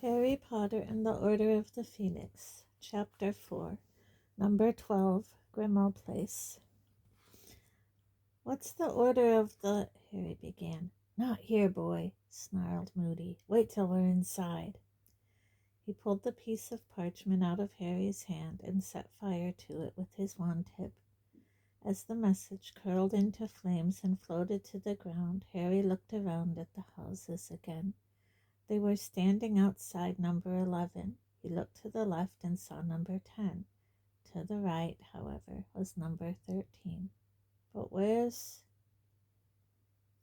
Harry Potter and the Order of the Phoenix, Chapter 4, Number 12, Grimmauld Place. "What's the order of the—" Harry began. "Not here, boy," snarled Moody. "Wait till we're inside." He pulled the piece of parchment out of Harry's hand and set fire to it with his wand tip. As the message curled into flames and floated to the ground, Harry looked around at the houses again. They were standing outside number 11. He looked to the left and saw number 10. To the right, however, was number 13. "But where's—"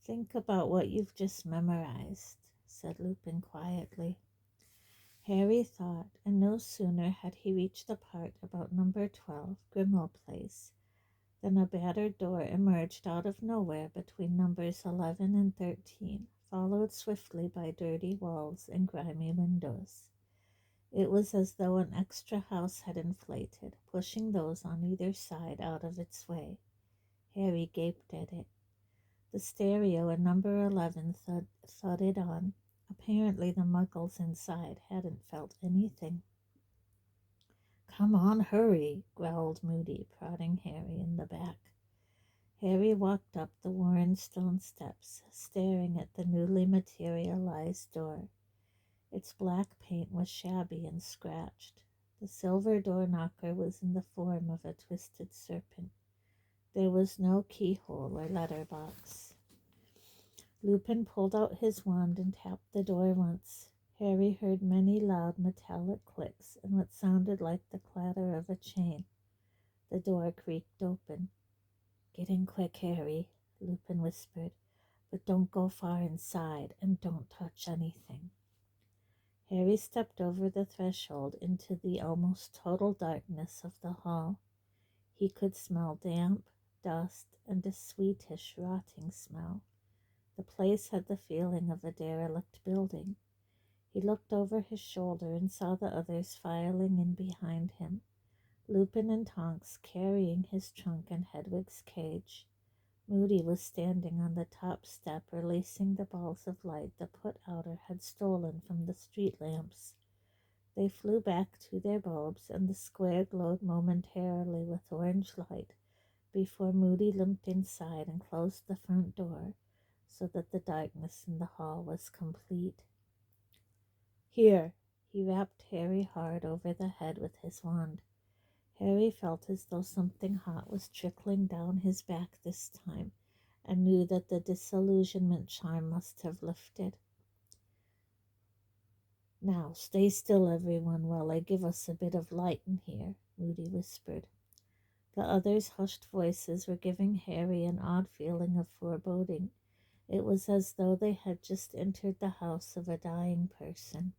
"Think about what you've just memorized," said Lupin quietly. Harry thought, and no sooner had he reached the part about number 12, Grimmauld Place, than a battered door emerged out of nowhere between numbers 11 and 13, followed swiftly by dirty walls and grimy windows. It was as though an extra house had inflated, pushing those on either side out of its way. Harry gaped at it. The stereo in number 11 thudded on. Apparently the muggles inside hadn't felt anything. "Come on, hurry," growled Moody, prodding Harry in the back. Harry walked up the worn stone steps, staring at the newly materialized door. Its black paint was shabby and scratched. The silver door knocker was in the form of a twisted serpent. There was no keyhole or letterbox. Lupin pulled out his wand and tapped the door once. Harry heard many loud metallic clicks and what sounded like the clatter of a chain. The door creaked open. "Get in quick, Harry," Lupin whispered, "but don't go far inside and don't touch anything." Harry stepped over the threshold into the almost total darkness of the hall. He could smell damp, dust, and a sweetish, rotting smell. The place had the feeling of a derelict building. He looked over his shoulder and saw the others filing in behind him, Lupin and Tonks carrying his trunk and Hedwig's cage. Moody was standing on the top step, releasing the balls of light the put-outer had stolen from the street lamps. They flew back to their bulbs, and the square glowed momentarily with orange light before Moody limped inside and closed the front door so that the darkness in the hall was complete. "Here!" He rapped Harry hard over the head with his wand. Harry felt as though something hot was trickling down his back this time, and knew that the disillusionment charm must have lifted. "Now, stay still, everyone, while I give us a bit of light in here," Moody whispered. The others' hushed voices were giving Harry an odd feeling of foreboding. It was as though they had just entered the house of a dying person.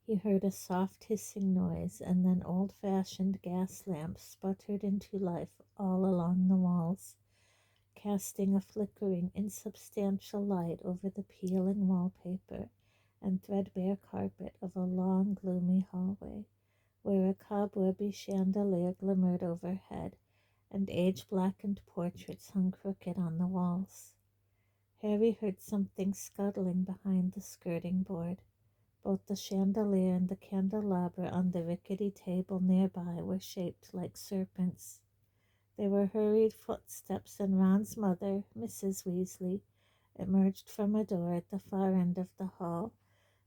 He heard a soft hissing noise, and then old-fashioned gas lamps sputtered into life all along the walls, casting a flickering, insubstantial light over the peeling wallpaper and threadbare carpet of a long, gloomy hallway, where a cobwebby chandelier glimmered overhead, and age-blackened portraits hung crooked on the walls. Harry heard something scuttling behind the skirting board. Both the chandelier and the candelabra on the rickety table nearby were shaped like serpents. There were hurried footsteps, and Ron's mother, Mrs. Weasley, emerged from a door at the far end of the hall.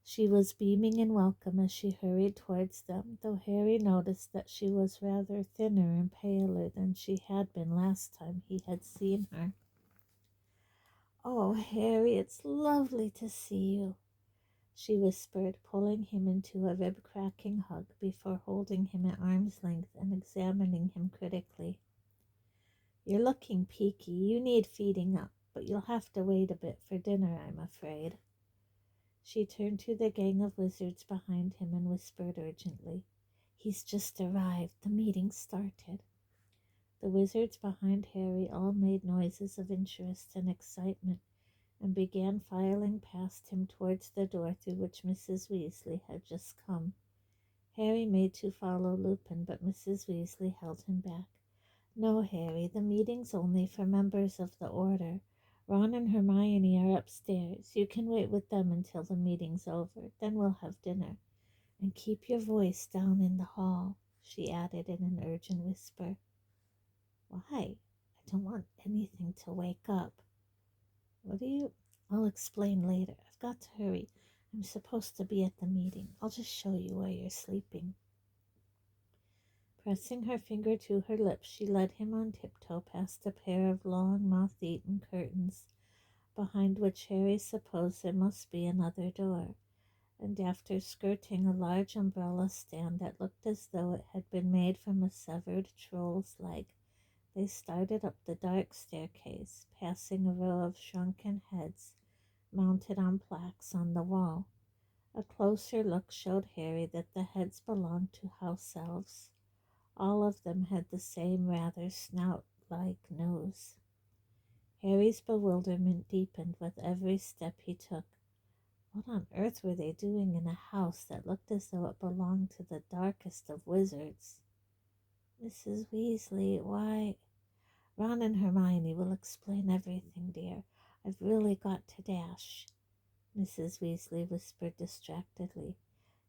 She was beaming in welcome as she hurried towards them, though Harry noticed that she was rather thinner and paler than she had been last time he had seen her. "Oh, Harry, it's lovely to see you," she whispered, pulling him into a rib-cracking hug before holding him at arm's length and examining him critically. "You're looking peaky. You need feeding up, but you'll have to wait a bit for dinner, I'm afraid." She turned to the gang of wizards behind him and whispered urgently, "He's just arrived. The meeting started." The wizards behind Harry all made noises of interest and excitement, and began filing past him towards the door through which Mrs. Weasley had just come. Harry made to follow Lupin, but Mrs. Weasley held him back. "No, Harry, the meeting's only for members of the Order. Ron and Hermione are upstairs. You can wait with them until the meeting's over. Then we'll have dinner. And keep your voice down in the hall," she added in an urgent whisper. "Why? I don't want anything to wake up." "What do you—" "I'll explain later. I've got to hurry. I'm supposed to be at the meeting. I'll just show you where you're sleeping." Pressing her finger to her lips, she led him on tiptoe past a pair of long, moth-eaten curtains, behind which Harry supposed there must be another door, and after skirting a large umbrella stand that looked as though it had been made from a severed troll's leg, they started up the dark staircase, passing a row of shrunken heads mounted on plaques on the wall. A closer look showed Harry that the heads belonged to house elves. All of them had the same rather snout-like nose. Harry's bewilderment deepened with every step he took. What on earth were they doing in a house that looked as though it belonged to the darkest of wizards? "Mrs. Weasley, why—" "Ron and Hermione will explain everything, dear. I've really got to dash," Mrs. Weasley whispered distractedly.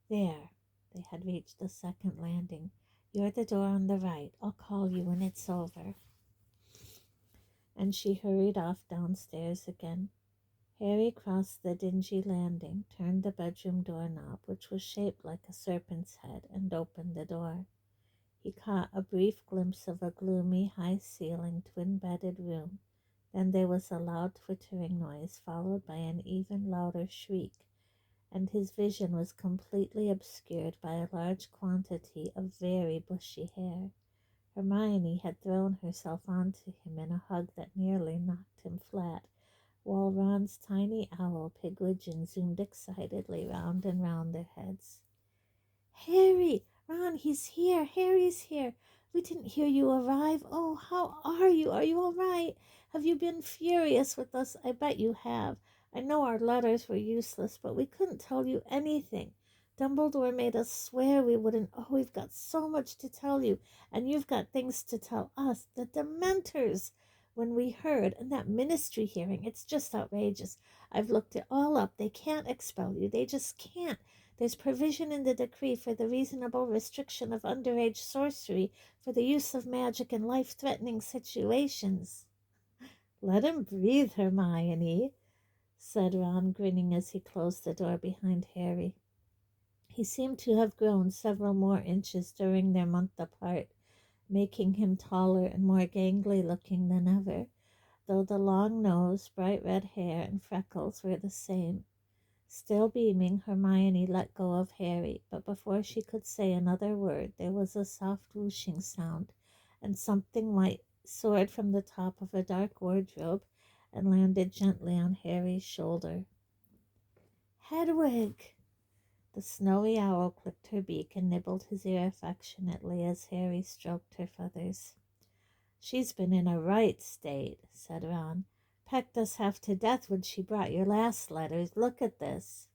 "There." They had reached the second landing. "You're the door on the right. I'll call you when it's over." And she hurried off downstairs again. Harry crossed the dingy landing, turned the bedroom doorknob, which was shaped like a serpent's head, and opened the door. He caught a brief glimpse of a gloomy, high-ceilinged, twin-bedded room. Then there was a loud twittering noise, followed by an even louder shriek, and his vision was completely obscured by a large quantity of very bushy hair. Hermione had thrown herself onto him in a hug that nearly knocked him flat, while Ron's tiny owl, Pigwidgeon, zoomed excitedly round and round their heads. "Harry! Ron, he's here! Harry's here! We didn't hear you arrive. Oh, how are you? Are you all right? Have you been furious with us? I bet you have. I know our letters were useless, but we couldn't tell you anything. Dumbledore made us swear we wouldn't. Oh, we've got so much to tell you, and you've got things to tell us. The Dementors! When we heard, and that ministry hearing, it's just outrageous. I've looked it all up. They can't expel you. They just can't. There's provision in the decree for the reasonable restriction of underage sorcery for the use of magic in life-threatening situations." "Let him breathe, Hermione," said Ron, grinning as he closed the door behind Harry. He seemed to have grown several more inches during their month apart, making him taller and more gangly-looking than ever, though the long nose, bright red hair, and freckles were the same. Still beaming, Hermione let go of Harry, but before she could say another word, there was a soft whooshing sound, and something white soared from the top of a dark wardrobe and landed gently on Harry's shoulder. "Hedwig!" The snowy owl clicked her beak and nibbled his ear affectionately as Harry stroked her feathers. "She's been in a right state," said Ron. "Pecked us half to death when she brought your last letters. Look at this."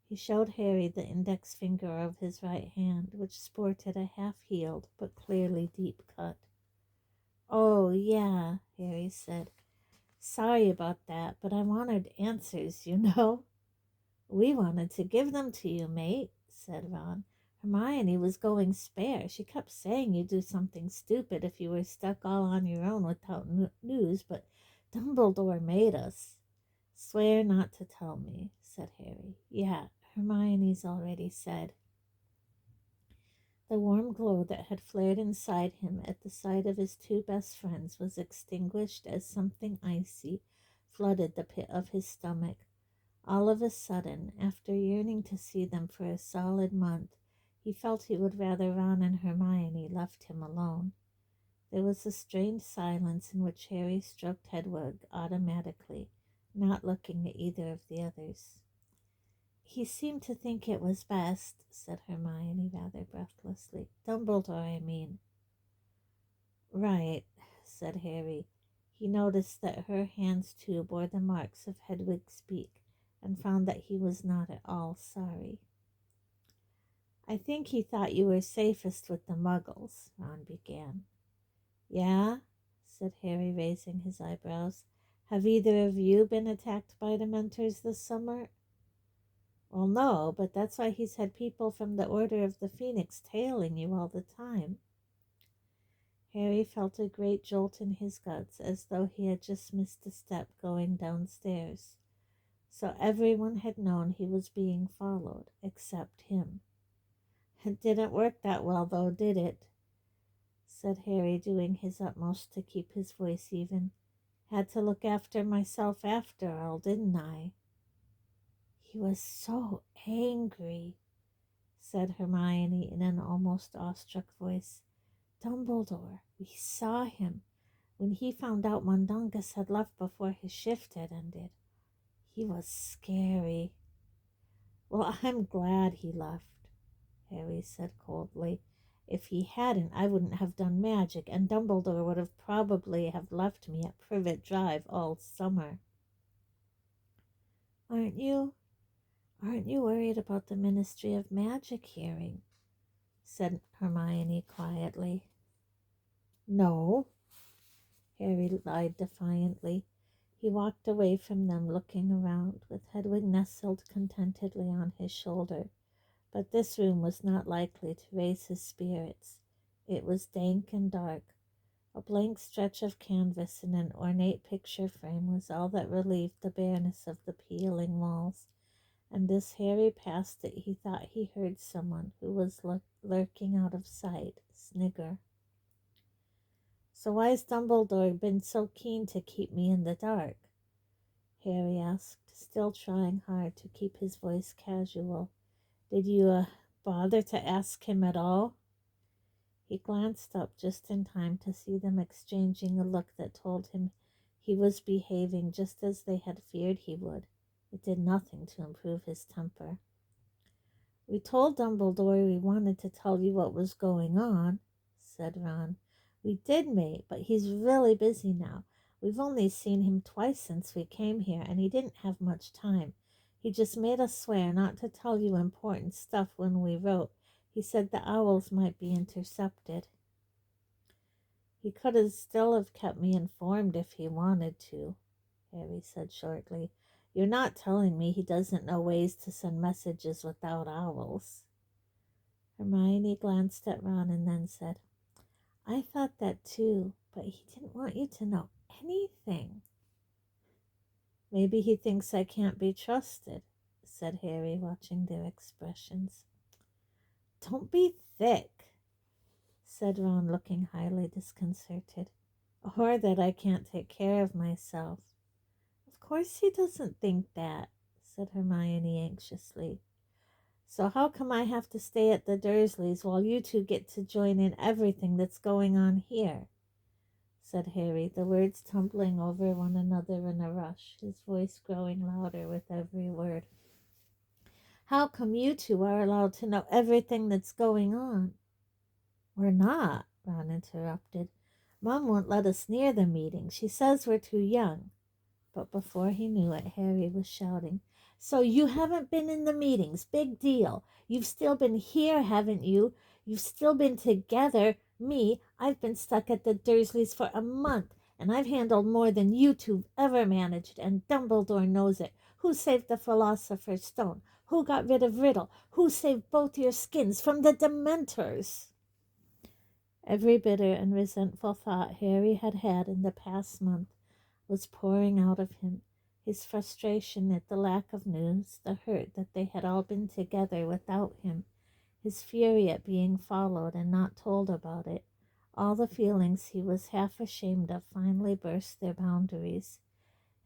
He showed Harry the index finger of his right hand, which sported a half-healed but clearly deep cut. "Oh, yeah," Harry said. "Sorry about that, but I wanted answers, you know." "We wanted to give them to you, mate," said Ron. "Hermione was going spare. She kept saying you'd do something stupid if you were stuck all on your own without news, but Dumbledore made us." "Swear not to tell me," said Harry. "Yeah, Hermione's already said." The warm glow that had flared inside him at the sight of his two best friends was extinguished as something icy flooded the pit of his stomach. All of a sudden, after yearning to see them for a solid month, he felt he would rather Ron and Hermione left him alone. There was a strained silence in which Harry stroked Hedwig automatically, not looking at either of the others. "He seemed to think it was best," said Hermione rather breathlessly. "Dumbledore, I mean." "Right," said Harry. He noticed that her hands too bore the marks of Hedwig's beak, and found that he was not at all sorry. "I think he thought you were safest with the Muggles," Ron began. "Yeah?" said Harry, raising his eyebrows. Have either of you been attacked by Dementors this summer? Well, no, but that's why he's had people from the Order of the Phoenix tailing you all the time. Harry felt a great jolt in his guts, as though he had just missed a step going downstairs. So everyone had known he was being followed, except him. It didn't work that well, though, did it? Said Harry, doing his utmost to keep his voice even. Had to look after myself after all, didn't I? He was so angry, said Hermione in an almost awestruck voice. Dumbledore, we saw him when he found out Mundungus had left before his shift had ended. He was scary. Well, I'm glad he left, Harry said coldly. If he hadn't, I wouldn't have done magic, and Dumbledore would have probably have left me at Privet Drive all summer. Aren't you worried about the Ministry of Magic hearing? Said Hermione quietly. No, Harry lied defiantly. He walked away from them, looking around, with Hedwig nestled contentedly on his shoulder. But this room was not likely to raise his spirits. It was dank and dark. A blank stretch of canvas in an ornate picture frame was all that relieved the bareness of the peeling walls, and as Harry passed it he thought he heard someone who was lurking out of sight snigger. So why's Dumbledore been so keen to keep me in the dark? Harry asked, still trying hard to keep his voice casual. Did you bother to ask him at all? He glanced up just in time to see them exchanging a look that told him he was behaving just as they had feared he would. It did nothing to improve his temper. We told Dumbledore we wanted to tell you what was going on, said Ron. We did, mate, but he's really busy now. We've only seen him twice since we came here, and he didn't have much time. He just made us swear not to tell you important stuff when we wrote. He said the owls might be intercepted. He could still have kept me informed if he wanted to, Harry said shortly. You're not telling me he doesn't know ways to send messages without owls? Hermione glanced at Ron and then said, I thought that too, but he didn't want you to know anything. Maybe he thinks I can't be trusted, said Harry, watching their expressions. Don't be thick, said Ron, looking highly disconcerted. Or that I can't take care of myself. Of course he doesn't think that, said Hermione anxiously. So how come I have to stay at the Dursleys while you two get to join in everything that's going on here? Said Harry, the words tumbling over one another in a rush, his voice growing louder with every word. How come you two are allowed to know everything that's going on? We're not, Ron interrupted. Mom won't let us near the meeting. She says we're too young. But before he knew it, Harry was shouting, So you haven't been in the meetings. Big deal. You've still been here, haven't you? You've still been together. Me, I've been stuck at the Dursleys for a month, and I've handled more than you two ever managed, and Dumbledore knows it. Who saved the Philosopher's Stone? Who got rid of Riddle? Who saved both your skins from the Dementors? Every bitter and resentful thought Harry had had in the past month was pouring out of him. His frustration at the lack of news, the hurt that they had all been together without him, his fury at being followed and not told about it, all the feelings he was half ashamed of finally burst their boundaries.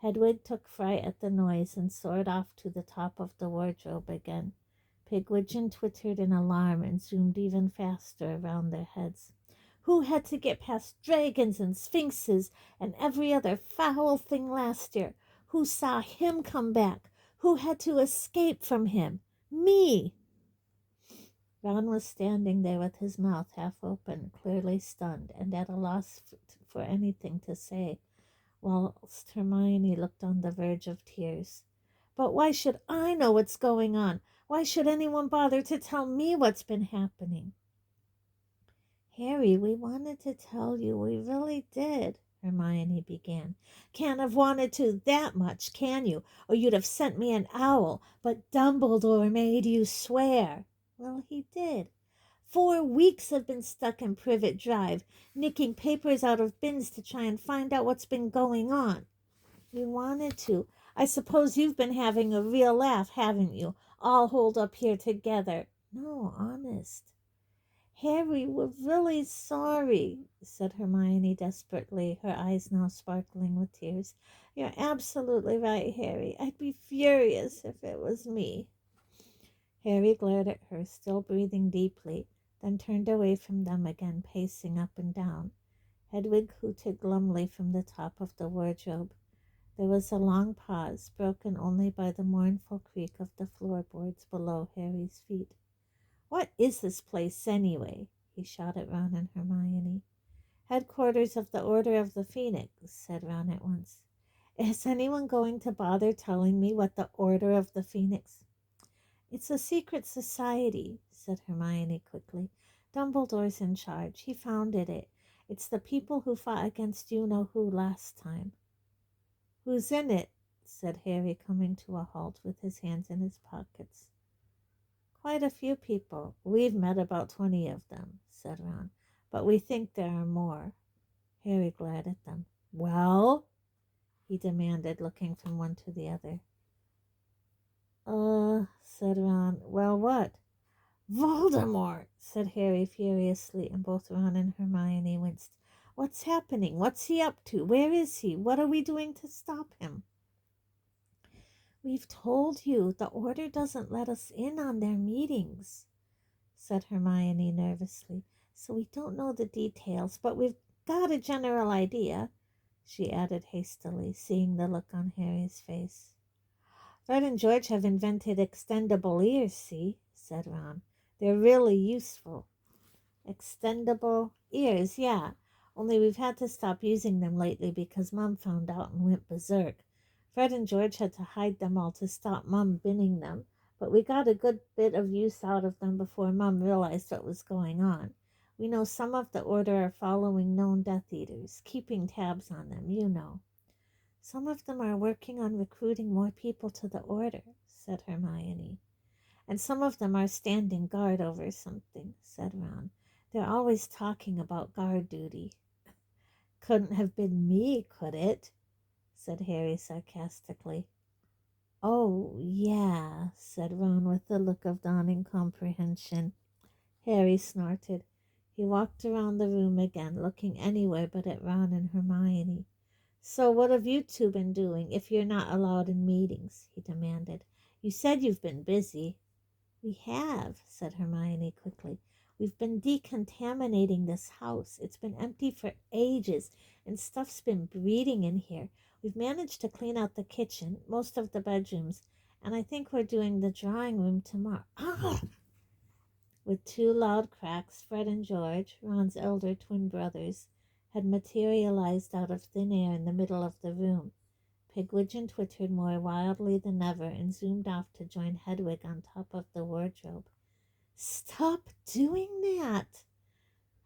Hedwig took fright at the noise and soared off to the top of the wardrobe again. Pigwidgeon twittered in alarm and zoomed even faster around their heads. Who had to get past dragons and sphinxes and every other foul thing last year? Who saw him come back? Who had to escape from him? Me! Ron was standing there with his mouth half open, clearly stunned, and at a loss for anything to say, whilst Hermione looked on the verge of tears. But why should I know what's going on? Why should anyone bother to tell me what's been happening? Harry, we wanted to tell you, we really did, Hermione began. Can't have wanted to that much, can you? Or you'd have sent me an owl. But Dumbledore made you swear. Well, he did. 4 weeks I've been stuck in Privet Drive, nicking papers out of bins to try and find out what's been going on. You wanted to. I suppose you've been having a real laugh, haven't you? All holed up here together. No, honest. Harry, we're really sorry, said Hermione desperately, her eyes now sparkling with tears. You're absolutely right, Harry. I'd be furious if it was me. Harry glared at her, still breathing deeply, then turned away from them again, pacing up and down. Hedwig hooted glumly from the top of the wardrobe. There was a long pause, broken only by the mournful creak of the floorboards below Harry's feet. What is this place, anyway? He shouted at Ron and Hermione. Headquarters of the Order of the Phoenix, said Ron at once. Is anyone going to bother telling me what the Order of the Phoenix? It's a secret society, said Hermione quickly. Dumbledore's in charge. He founded it. It's the people who fought against you-know-who last time. Who's in it? Said Harry, coming to a halt with his hands in his pockets. Quite a few people. We've met about 20 of them, said Ron, but we think there are more. Harry glared at them. Well? He demanded, looking from one to the other. Said Ron. Well, what? Voldemort, said Harry furiously, and both Ron and Hermione winced. What's happening? What's he up to? Where is he? What are we doing to stop him? We've told you, the Order doesn't let us in on their meetings, said Hermione nervously, so we don't know the details, but we've got a general idea, she added hastily, seeing the look on Harry's face. Fred and George have invented extendable ears, see, said Ron. They're really useful. Extendable ears, yeah, only we've had to stop using them lately because Mom found out and went berserk. Fred and George had to hide them all to stop Mom binning them, but we got a good bit of use out of them before Mom realized what was going on. We know some of the Order are following known Death Eaters, keeping tabs on them, you know. Some of them are working on recruiting more people to the Order, said Hermione. And some of them are standing guard over something, said Ron. They're always talking about guard duty. Couldn't have been me, could it? Said Harry sarcastically. Oh, yeah, said Ron with a look of dawning comprehension. Harry snorted. He walked around the room again, looking anywhere but at Ron and Hermione. So what have you two been doing if you're not allowed in meetings? He demanded. You said you've been busy. We have, said Hermione quickly. We've been decontaminating this house. It's been empty for ages, and stuff's been breeding in here. We've managed to clean out the kitchen, most of the bedrooms, and I think we're doing the drawing room tomorrow. Ah! With two loud cracks, Fred and George, Ron's elder twin brothers, had materialized out of thin air in the middle of the room. Pigwidgeon twittered more wildly than ever and zoomed off to join Hedwig on top of the wardrobe. Stop doing that,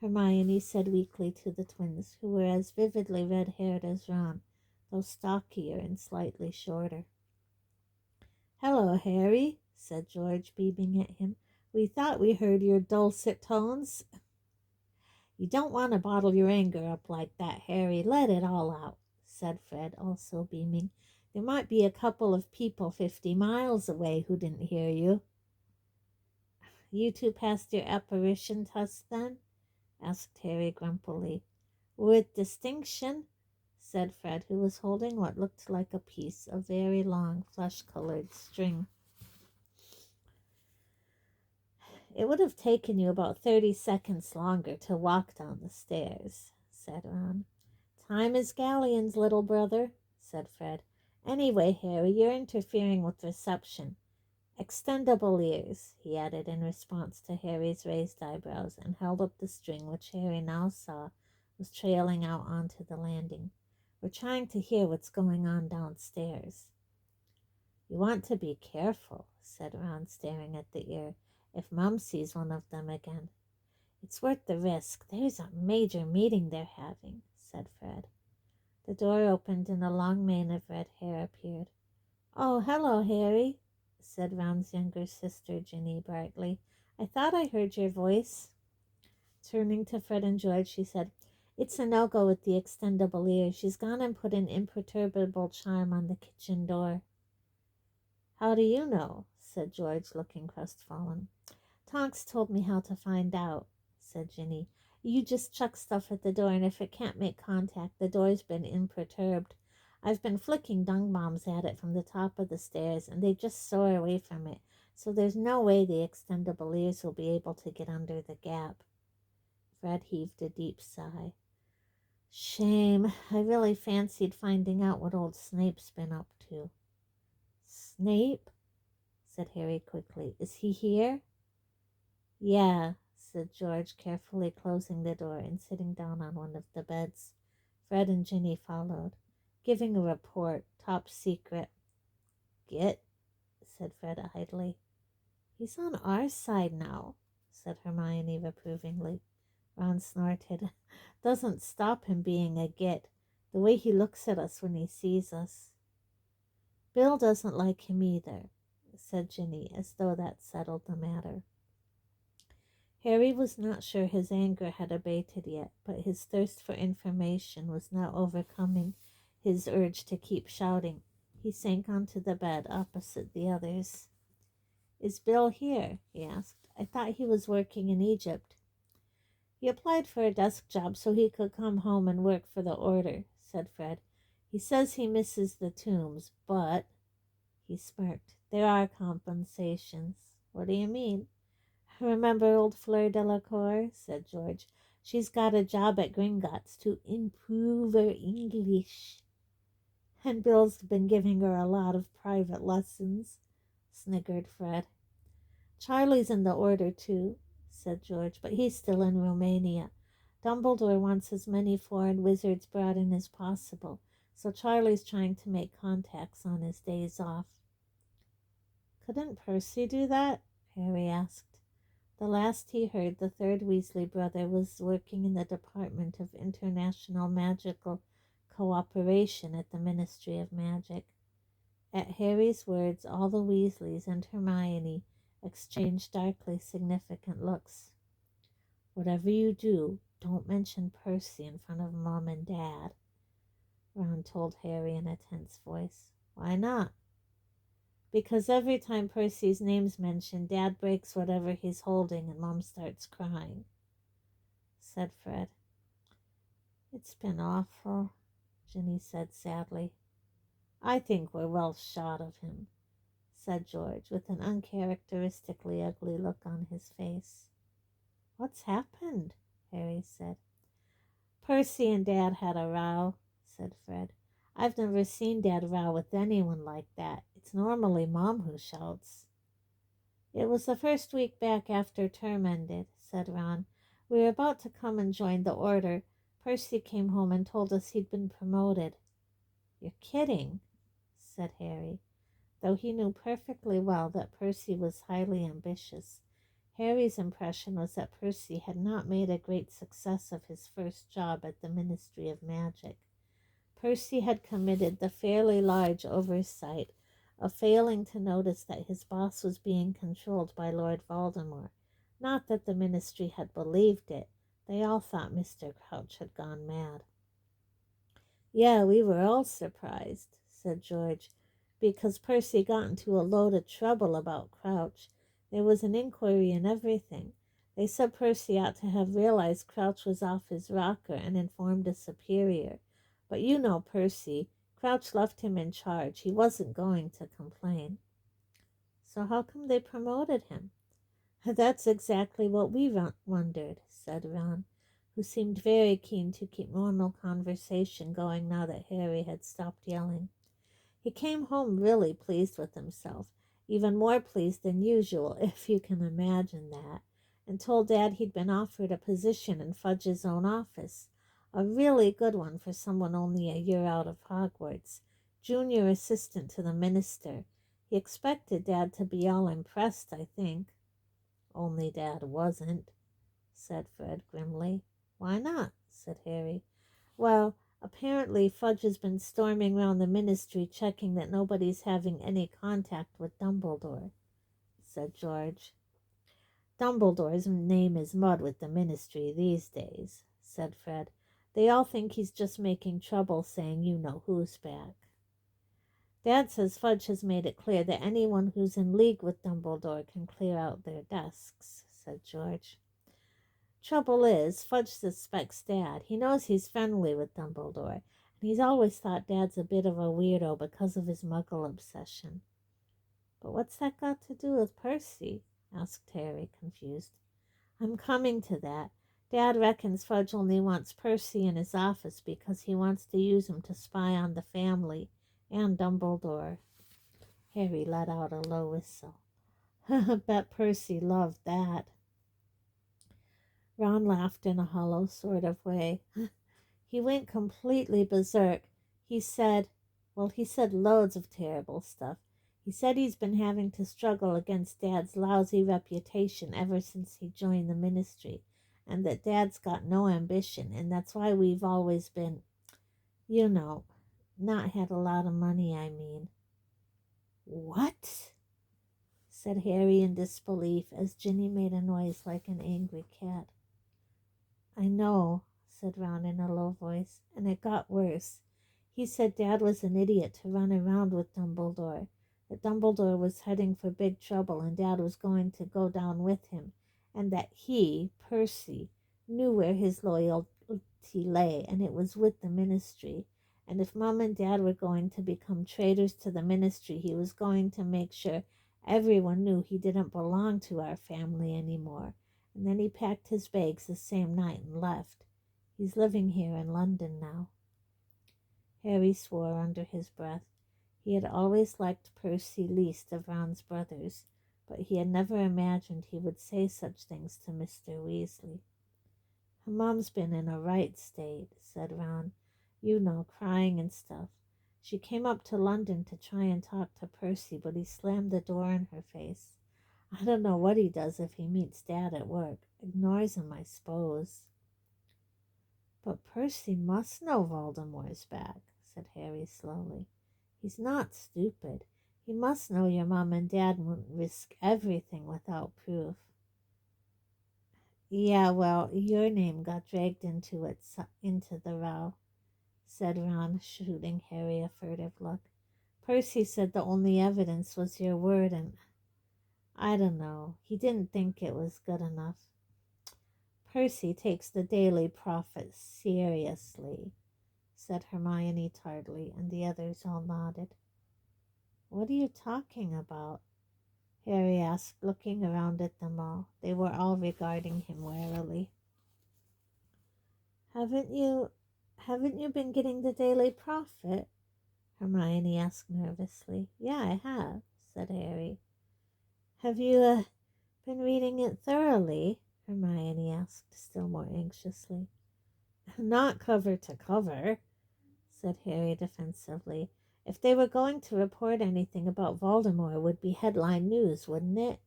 Hermione said weakly to the twins, who were as vividly red-haired as Ron, though stockier and slightly shorter. Hello, Harry, said George, beaming at him. We thought we heard your dulcet tones. You don't want to bottle your anger up like that, Harry. Let it all out, said Fred, also beaming. There might be a couple of people 50 miles away who didn't hear you. You two passed your apparition test, then? Asked Harry grumpily. With distinction, said Fred, who was holding what looked like a piece of very long, flesh-colored string. It would have taken you about 30 seconds longer to walk down the stairs, said Ron. Time is galleons, little brother, said Fred. Anyway, Harry, you're interfering with reception. Extendable ears, he added in response to Harry's raised eyebrows, and held up the string, which Harry now saw was trailing out onto the landing. We're trying to hear what's going on downstairs. You want to be careful, said Ron, staring at the ear, if Mum sees one of them again. It's worth the risk. There's a major meeting they're having, said Fred. The door opened and a long mane of red hair appeared. "Oh, hello, Harry," said Ron's younger sister, Ginny, brightly. "I thought I heard your voice." Turning to Fred and George, she said, "It's a no-go with the extendable ear. She's gone and put an imperturbable charm on the kitchen door." "How do you know?" said George, looking crestfallen. "Tonks told me how to find out," said Ginny. "You just chuck stuff at the door, and if it can't make contact, the door's been imperturbed. I've been flicking dung bombs at it from the top of the stairs, and they just soar away from it, so there's no way the extendable ears will be able to get under the gap." Fred heaved a deep sigh. "Shame. I really fancied finding out what old Snape's been up to." "Snape?" said Harry quickly. "Is he here?" "Yeah," said George, carefully closing the door and sitting down on one of the beds. Fred and Ginny followed, giving a report, top secret. "Git," said Fred idly. "He's on our side now," said Hermione reprovingly. Ron snorted. "Doesn't stop him being a git. The way he looks at us when he sees us." "Bill doesn't like him either," said Ginny, as though that settled the matter. Harry was not sure his anger had abated yet, but his thirst for information was now overcoming his urge to keep shouting. He sank onto the bed opposite the others. "Is Bill here?" he asked. "I thought he was working in Egypt." "He applied for a desk job so he could come home and work for the order," said Fred. "He says he misses the tombs, but," he smirked, "there are compensations." "What do you mean?" "Remember old Fleur Delacour?" said George. "She's got a job at Gringotts to improve her English." "And Bill's been giving her a lot of private lessons," sniggered Fred. "Charlie's in the order too," said George, "but he's still in Romania. Dumbledore wants as many foreign wizards brought in as possible, so Charlie's trying to make contacts on his days off." "Couldn't Percy do that?" Harry asked. The last he heard, the third Weasley brother was working in the Department of International Magical Cooperation at the Ministry of Magic. At Harry's words, all the Weasleys and Hermione exchanged darkly significant looks. "Whatever you do, don't mention Percy in front of Mom and Dad," Ron told Harry in a tense voice. "Why not?" "Because every time Percy's name's mentioned, Dad breaks whatever he's holding and Mom starts crying," said Fred. "It's been awful," Ginny said sadly. "I think we're well shot of him," said George, with an uncharacteristically ugly look on his face. "What's happened?" Harry said. "Percy and Dad had a row," said Fred. "I've never seen Dad row with anyone like that. It's normally Mom who shouts." "It was the first week back after term ended," said Ron. "We were about to come and join the order. Percy came home and told us he'd been promoted." "You're kidding," said Harry, though he knew perfectly well that Percy was highly ambitious. Harry's impression was that Percy had not made a great success of his first job at the Ministry of Magic. Percy had committed the fairly large oversight of failing to notice that his boss was being controlled by Lord Voldemort. Not that the Ministry had believed it. They all thought Mr. Crouch had gone mad. "Yeah, we were all surprised," said George, "because Percy got into a load of trouble about Crouch. There was an inquiry and everything. They said Percy ought to have realized Crouch was off his rocker and informed a superior. But you know Percy. Crouch left him in charge. He wasn't going to complain." "So how come they promoted him?" "That's exactly what we wondered," said Ron, who seemed very keen to keep normal conversation going now that Harry had stopped yelling. "He came home really pleased with himself, even more pleased than usual, if you can imagine that, and told Dad he'd been offered a position in Fudge's own office, a really good one for someone only a year out of Hogwarts, junior assistant to the minister. He expected Dad to be all impressed, I think." "Only Dad wasn't," said Fred grimly. "Why not?" said Harry. "Well, Apparently, Fudge has been storming around the ministry checking that nobody's having any contact with Dumbledore, said George. Dumbledore's name is mud with the ministry these days, said Fred. They all think he's just making trouble saying you-know-who's back. Dad says Fudge has made it clear that anyone who's in league with Dumbledore can clear out their desks, said George. Trouble is, Fudge suspects Dad. He knows he's friendly with Dumbledore, and he's always thought Dad's a bit of a weirdo because of his muggle obsession. But what's that got to do with Percy? Asked Harry, confused. I'm coming to that. Dad reckons Fudge only wants Percy in his office because he wants to use him to spy on the family and Dumbledore. Harry let out a low whistle. Bet Percy loved that. Ron laughed in a hollow sort of way. He went completely berserk. He said loads of terrible stuff. He said he's been having to struggle against Dad's lousy reputation ever since he joined the ministry, and that Dad's got no ambition, and that's why we've always been, not had a lot of money, I mean. What? Said Harry in disbelief as Ginny made a noise like an angry cat. I know, said Ron in a low voice, and it got worse. He said Dad was an idiot to run around with Dumbledore, that Dumbledore was heading for big trouble and Dad was going to go down with him, and that he, Percy, knew where his loyalty lay, and it was with the ministry. And if Mom and Dad were going to become traitors to the ministry, he was going to make sure everyone knew he didn't belong to our family anymore. And then he packed his bags the same night and left. He's living here in London now. Harry swore under his breath. He had always liked Percy least of Ron's brothers, but he had never imagined he would say such things to Mr. Weasley. Her mom's been in a right state, said Ron. Crying and stuff. She came up to London to try and talk to Percy, but he slammed the door in her face. I don't know what he does if he meets Dad at work. Ignores him, I suppose. But Percy must know Voldemort's back, said Harry slowly. He's not stupid. He must know your Mom and Dad wouldn't risk everything without proof. Yeah, well, your name got dragged into the row, said Ron, shooting Harry a furtive look. Percy said the only evidence was your word, and I don't know. He didn't think it was good enough. Percy takes the Daily Prophet seriously, said Hermione tartly, and the others all nodded. What are you talking about? Harry asked, looking around at them all. They were all regarding him warily. Haven't you been getting the Daily Prophet? Hermione asked nervously. Yeah, I have, said Harry. Have you, been reading it thoroughly? Hermione asked, still more anxiously. Not cover to cover, said Harry defensively. If they were going to report anything about Voldemort, it would be headline news, wouldn't it?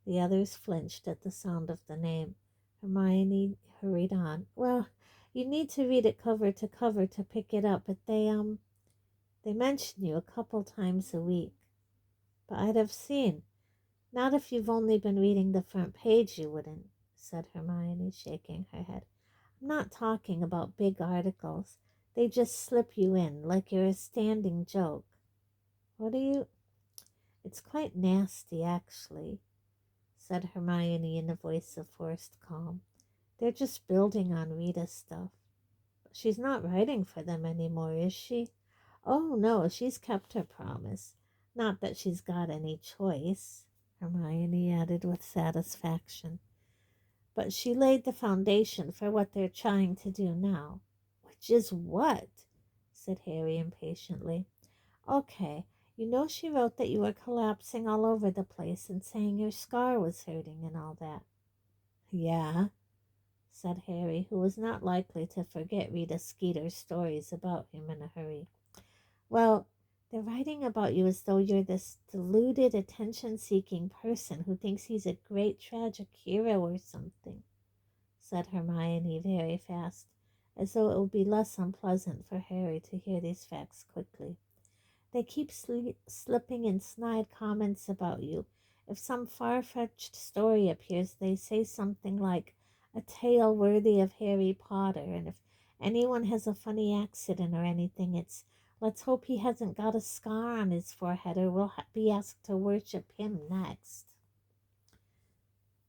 The others flinched at the sound of the name. Hermione hurried on. Well, you need to read it cover to pick it up, but they mention you a couple times a week. But I'd have seen. Not if you've only been reading the front page, you wouldn't, said Hermione, shaking her head. I'm not talking about big articles. They just slip you in, like you're a standing joke. What are you? It's quite nasty, actually, said Hermione in a voice of forced calm. They're just building on Rita's stuff. But she's not writing for them anymore, is she? Oh, no, she's kept her promise. Not that she's got any choice, Hermione added with satisfaction. But she laid the foundation for what they're trying to do now. Which is what? Said Harry impatiently. Okay, she wrote that you were collapsing all over the place and saying your scar was hurting and all that. Yeah, said Harry, who was not likely to forget Rita Skeeter's stories about him in a hurry. Well, they're writing about you as though you're this deluded, attention-seeking person who thinks he's a great tragic hero or something, said Hermione very fast. as though it would be less unpleasant for Harry to hear these facts quickly. They keep slipping in snide comments about you. If some far-fetched story appears, they say something like, a tale worthy of Harry Potter, and if anyone has a funny accident or anything, it's, let's hope he hasn't got a scar on his forehead or we'll be asked to worship him next.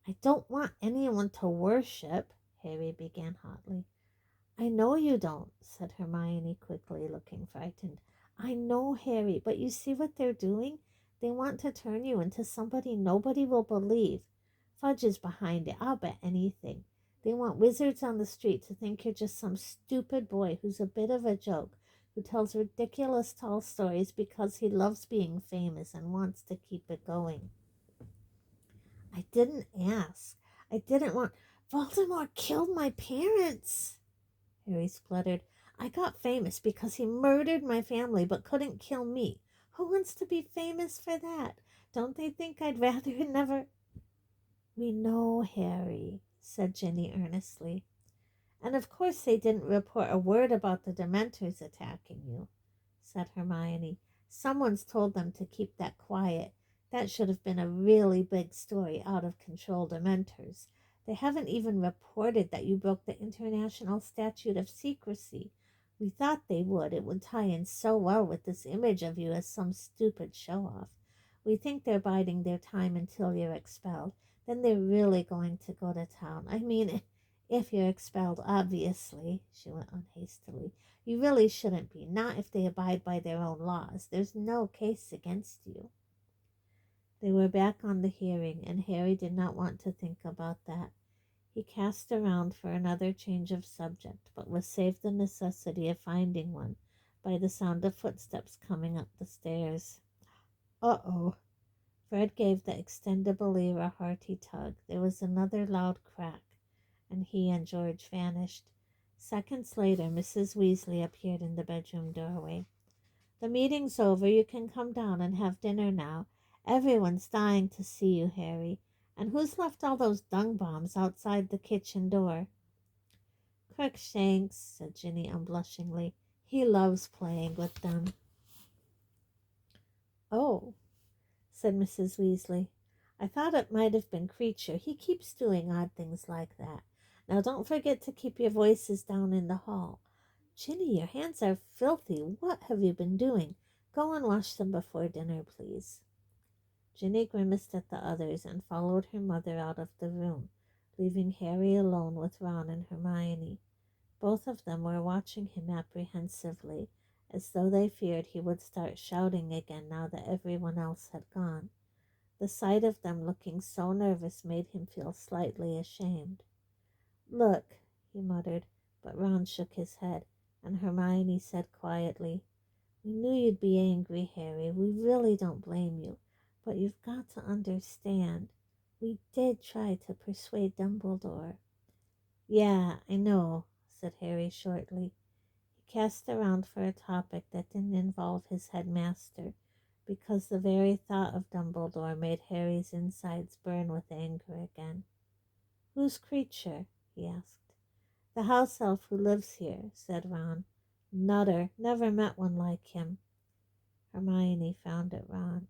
I don't want anyone to worship, Harry began hotly. I know you don't, said Hermione quickly, looking frightened. I know, Harry, but you see what they're doing? They want to turn you into somebody nobody will believe. Fudge is behind it, I'll bet anything. They want wizards on the street to think you're just some stupid boy who's a bit of a joke, who tells ridiculous tall stories because he loves being famous and wants to keep it going. I didn't ask. I didn't want... Voldemort killed my parents, Harry spluttered. I got famous because he murdered my family but couldn't kill me. Who wants to be famous for that? Don't they think I'd rather never... We know, Harry, said Ginny earnestly. And of course they didn't report a word about the Dementors attacking you, said Hermione. Someone's told them to keep that quiet. That should have been a really big story, out of control Dementors. They haven't even reported that you broke the International Statute of Secrecy. We thought they would. It would tie in so well with this image of you as some stupid show-off. We think they're biding their time until you're expelled. Then they're really going to go to town. I mean, if you're expelled, obviously, she went on hastily. You really shouldn't be, not if they abide by their own laws. There's no case against you. They were back on the hearing, and Harry did not want to think about that. He cast around for another change of subject, but was saved the necessity of finding one by the sound of footsteps coming up the stairs. Uh-oh. Fred gave the extendable ear a hearty tug. There was another loud crack, and he and George vanished. Seconds later, Mrs. Weasley appeared in the bedroom doorway. The meeting's over. You can come down and have dinner now. Everyone's dying to see you, Harry. And who's left all those dung bombs outside the kitchen door? Crookshanks, said Ginny unblushingly. He loves playing with them. Oh, said Mrs. Weasley. I thought it might have been Creature. He keeps doing odd things like that. Now don't forget to keep your voices down in the hall. Ginny, your hands are filthy. What have you been doing? Go and wash them before dinner, please. Ginny grimaced at the others and followed her mother out of the room, leaving Harry alone with Ron and Hermione. Both of them were watching him apprehensively, as though they feared he would start shouting again now that everyone else had gone. The sight of them looking so nervous made him feel slightly ashamed. Look, he muttered, but Ron shook his head, and Hermione said quietly, We knew you'd be angry, Harry. We really don't blame you. But you've got to understand, we did try to persuade Dumbledore. Yeah, I know, said Harry shortly. He cast around for a topic that didn't involve his headmaster, because the very thought of Dumbledore made Harry's insides burn with anger again. Who's Creature? He asked. The house elf who lives here, said Ron. Nutter. Never met one like him. Hermione frowned at Ron.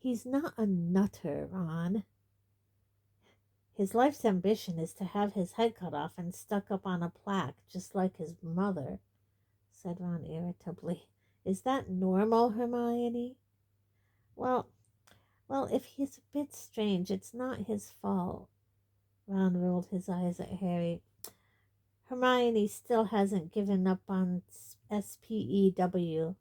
He's not a nutter, Ron. His life's ambition is to have his head cut off and stuck up on a plaque, just like his mother, said Ron irritably. Is that normal, Hermione? Well, if he's a bit strange, it's not his fault. Ron rolled his eyes at Harry. Hermione still hasn't given up on SPEW.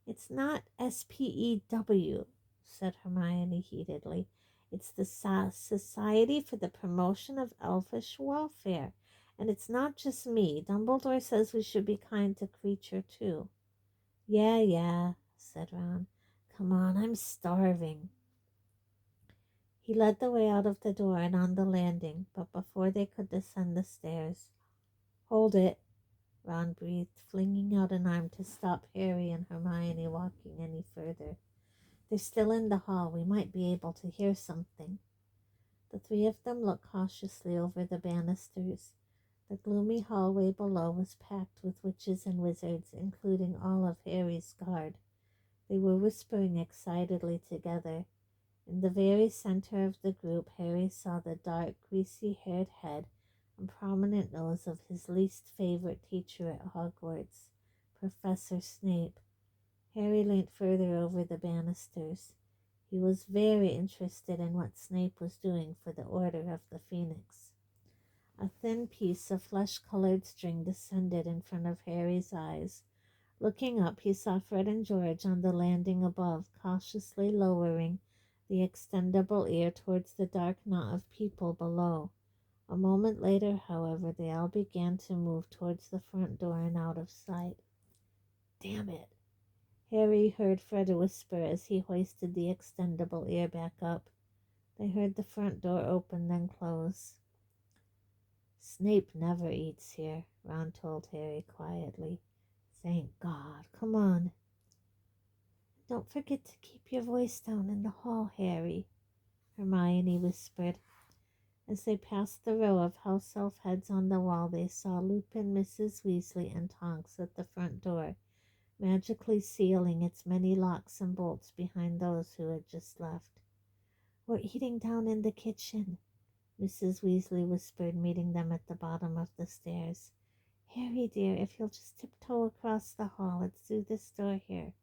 It's not SPEW, said Hermione heatedly. It's the Society for the Promotion of Elfish Welfare. And it's not just me. Dumbledore says we should be kind to Creature, too. Yeah, said Ron. Come on, I'm starving. He led the way out of the door and on the landing, but before they could descend the stairs. Hold it, Ron breathed, flinging out an arm to stop Harry and Hermione walking any further. They're still in the hall. We might be able to hear something. The three of them looked cautiously over the banisters. The gloomy hallway below was packed with witches and wizards, including all of Harry's guard. They were whispering excitedly together. In the very center of the group, Harry saw the dark, greasy-haired head and prominent nose of his least favorite teacher at Hogwarts, Professor Snape. Harry leaned further over the banisters. He was very interested in what Snape was doing for the Order of the Phoenix. A thin piece of flesh-colored string descended in front of Harry's eyes. Looking up, he saw Fred and George on the landing above, cautiously lowering the extendable ear towards the dark knot of people below. A moment later, however, they all began to move towards the front door and out of sight. "Damn it," Harry heard Fred whisper as he hoisted the extendable ear back up. They heard the front door open, then close. "Snape never eats here," Ron told Harry quietly. "Thank God. Come on." "Don't forget to keep your voice down in the hall, Harry," Hermione whispered. As they passed the row of house elf heads on the wall, they saw Lupin, Mrs. Weasley, and Tonks at the front door, magically sealing its many locks and bolts behind those who had just left. "We're eating down in the kitchen," Mrs. Weasley whispered, meeting them at the bottom of the stairs. "Harry, dear, if you'll just tiptoe across the hall, it's through this door here."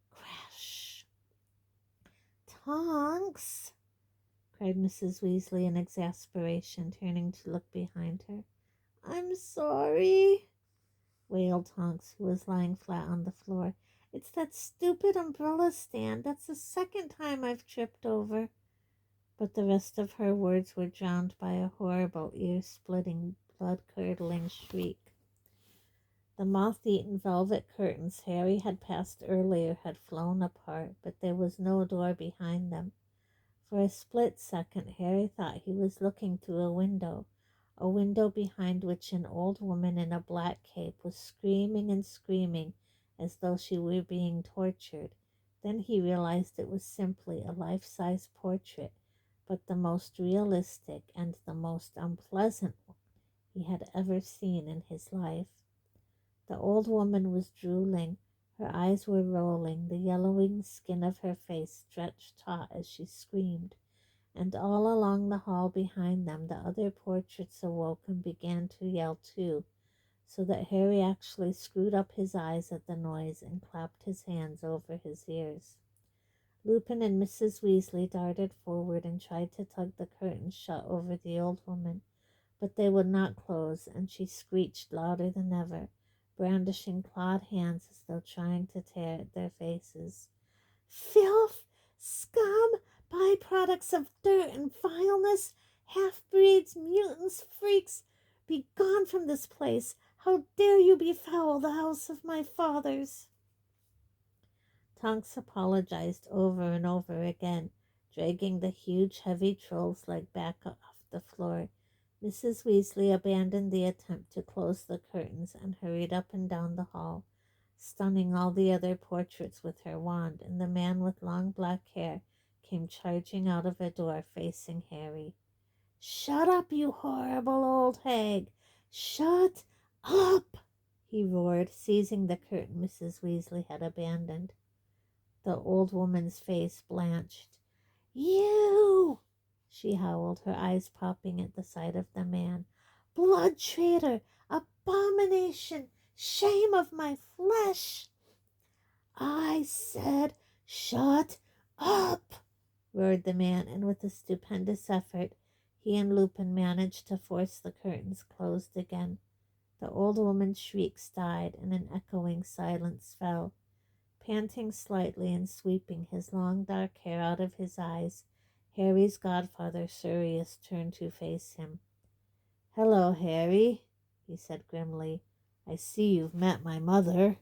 Crash! "Tonks!" cried Mrs. Weasley in exasperation, turning to look behind her. "I'm sorry," wailed Tonks, who was lying flat on the floor. "It's that stupid umbrella stand. That's the second time I've tripped over." But the rest of her words were drowned by a horrible, ear-splitting, blood-curdling shriek. The moth-eaten velvet curtains Harry had passed earlier had flown apart, but there was no door behind them. For a split second, Harry thought he was looking through a window behind which an old woman in a black cape was screaming and screaming as though she were being tortured. Then he realized it was simply a life-size portrait, but the most realistic and the most unpleasant one he had ever seen in his life. The old woman was drooling, her eyes were rolling, the yellowing skin of her face stretched taut as she screamed, and all along the hall behind them the other portraits awoke and began to yell too, so that Harry actually screwed up his eyes at the noise and clapped his hands over his ears. Lupin and Mrs. Weasley darted forward and tried to tug the curtains shut over the old woman, but they would not close, and she screeched louder than ever, brandishing clawed hands as though trying to tear at their faces. "Filth! Scum! Byproducts of dirt and vileness! Half-breeds, mutants, freaks! Be gone from this place! How dare you befoul the house of my fathers!" Tonks apologized over and over again, dragging the huge, heavy troll's leg back off the floor. Mrs. Weasley abandoned the attempt to close the curtains and hurried up and down the hall, stunning all the other portraits with her wand, and the man with long black hair came charging out of a door facing Harry. "Shut up, you horrible old hag! Shut up!" he roared, seizing the curtain Mrs. Weasley had abandoned. The old woman's face blanched. "You!" she howled, her eyes popping at the sight of the man. "Blood traitor! Abomination! Shame of my flesh!" "I said shut up!" roared the man, and with a stupendous effort, he and Lupin managed to force the curtains closed again. The old woman's shrieks died, and an echoing silence fell. Panting slightly and sweeping his long dark hair out of his eyes, Harry's godfather Sirius turned to face him. "Hello, Harry," he said grimly. "I see you've met my mother."